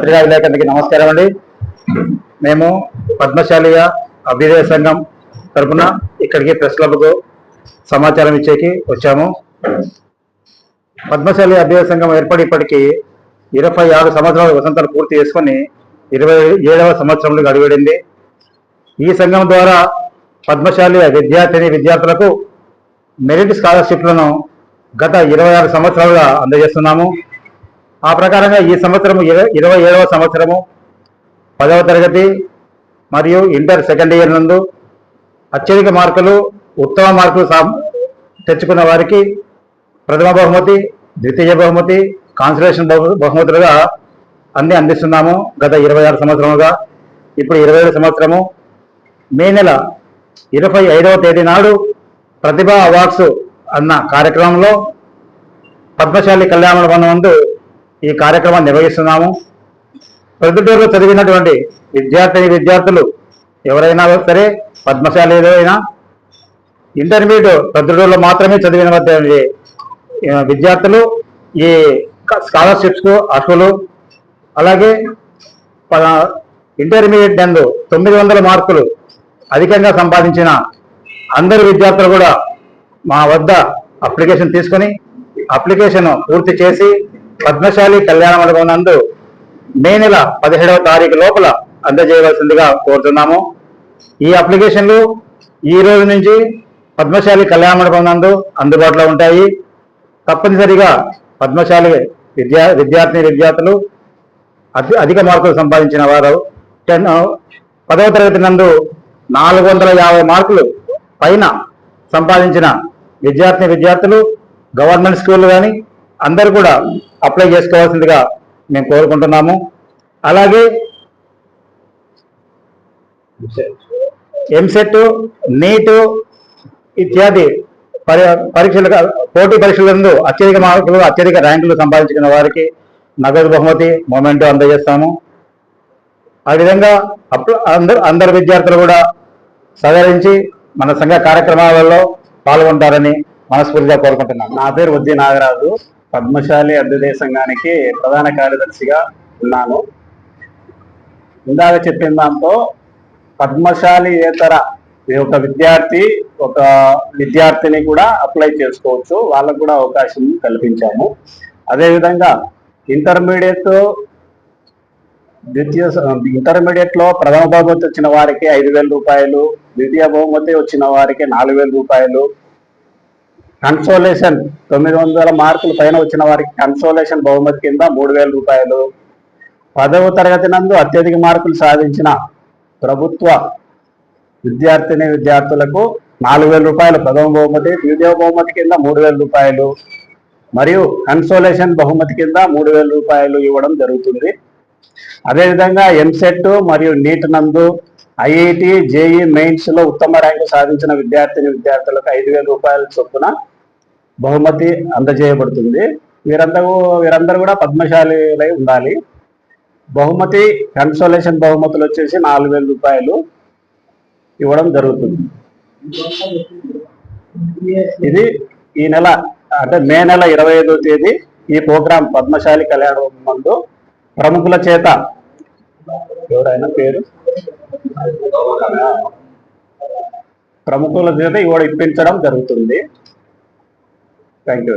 పత్రికా విలేకరులకి నమస్కారం అండి. మేము పద్మశాలియ అభ్యుదయ సంఘం తరఫున ఇక్కడికి ప్రెస్ క్లబ్కు సమాచారం ఇచ్చేకి వచ్చాము. పద్మశాలి అభ్యుదయ సంఘం ఏర్పడి ఇప్పటికీ 26 సంవత్సరాల వసంతాలు పూర్తి చేసుకొని 27వ సంవత్సరంలో అడుగుపెట్టింది. ఈ సంఘం ద్వారా పద్మశాలి విద్యార్థులకు మెరిట్ స్కాలర్షిప్లను గత 26 సంవత్సరాలుగా అందజేస్తున్నాము. ఆ ప్రకారంగా ఈ సంవత్సరం 27వ సంవత్సరము 10వ తరగతి మరియు ఇంటర్ సెకండ్ ఇయర్ నందు అత్యధిక మార్కులు, ఉత్తమ మార్కులు తెచ్చుకున్న వారికి ప్రథమ బహుమతి, ద్వితీయ బహుమతి, కాన్సలేషన్ బహుమతులుగా అందిస్తున్నాము. గత 26 సంవత్సరముగా ఇప్పుడు 27వ సంవత్సరము మే నెల 25వ తేదీ నాడు ప్రతిభా అవార్డ్స్ అన్న కార్యక్రమంలో పద్మశాలి కళ్యాణ మండపం నందు ఈ కార్యక్రమాన్ని నిర్వహిస్తున్నాము. ప్రొద్దుటూరులో చదివినటువంటి విద్యార్థులు ఎవరైనా సరే, పద్మశాలిలో అయినా ఇంటర్మీడియట్ ప్రొద్దుటూరులో మాత్రమే చదివిన విద్యార్థులు ఈ స్కాలర్షిప్స్కు అర్హులు. అలాగే ఇంటర్మీడియట్ నందు 900 మార్కులు అధికంగా సంపాదించిన అందరు విద్యార్థులు కూడా మా వద్ద అప్లికేషన్ తీసుకొని అప్లికేషన్ పూర్తి చేసి పద్మశాలి కళ్యాణ మండపం నందు మే నెల 17వ తారీఖు లోపల అందజేయవలసిందిగా కోరుతున్నాము. ఈ అప్లికేషన్లు ఈ రోజు నుంచి పద్మశాలి కళ్యాణ మండపం నందు అందుబాటులో ఉంటాయి. తప్పనిసరిగా పద్మశాలి విద్యార్థులు అధిక మార్కులు సంపాదించిన వారు 10వ తరగతి నందు 450 మార్కులు పైన సంపాదించిన విద్యార్థులు గవర్నమెంట్ స్కూళ్ళు కానీ అందరూ కూడా అప్లై చేసుకోవాల్సిందిగా మేము కోరుకుంటున్నాము. అలాగే ఎంసెట్, నీట్ ఇత్యాది పోటీ పరీక్షలందు అత్యధిక మార్కులు, అత్యధిక ర్యాంకులు సంపాదించిన వారికి నగదు బహుమతి, మొమెంటో అందజేస్తాము. ఆ విధంగా అందరు విద్యార్థులు కూడా సహకరించి మన సంఘ కార్యక్రమాలలో పాల్గొంటారని మనస్ఫూర్తిగా కోరుకుంటున్నాను. నా పేరు ఉద్ది నాగరాజు, పద్మశాలి అభ్యుదయ సంఘానికి ప్రధాన కార్యదర్శిగా ఉన్నాను. ఇందాక చెప్పిన దాంతో పద్మశాలి ఏతర ఒక విద్యార్థిని కూడా అప్లై చేసుకోవచ్చు, వాళ్ళకు కూడా అవకాశం కల్పించాము. అదేవిధంగా ఇంటర్మీడియట్ లో ప్రథమ బహుమతి వచ్చిన వారికి 5,000 రూపాయలు, ద్వితీయ బహుమతి వచ్చిన వారికి 4,000 రూపాయలు, కన్సోలేషన్ 900 మార్కుల పైన వచ్చిన వారికి కన్సోలేషన్ బహుమతి కింద 3,000 రూపాయలు, 10వ తరగతి నందు అత్యధిక మార్కులు సాధించిన ప్రభుత్వ విద్యార్థులకు 4,000 రూపాయలు ప్రథమ బహుమతి, ద్వితీయ బహుమతి కింద 3,000 రూపాయలు మరియు కన్సోలేషన్ బహుమతి కింద 3,000 రూపాయలు ఇవ్వడం జరుగుతుంది. అదేవిధంగా ఎంసెట్ మరియు నీట్ నందు ఐఐటి, జేఈ మెయిన్స్ లో ఉత్తమ ర్యాంకు సాధించిన విద్యార్థులకు 5,000 రూపాయల చొప్పున బహుమతి అందజేయబడుతుంది. వీరందరూ కూడా పద్మశాలిలై ఉండాలి. బహుమతి, కన్సోలేషన్ బహుమతులు వచ్చేసి 4,000 రూపాయలు ఇవ్వడం జరుగుతుంది. ఇది ఈ నెల అంటే మే నెల 25వ తేదీ ఈ ప్రోగ్రాం పద్మశాలి కళ్యాణ మందు ప్రముఖుల చేత ఇప్పించడం జరుగుతుంది. Thank you.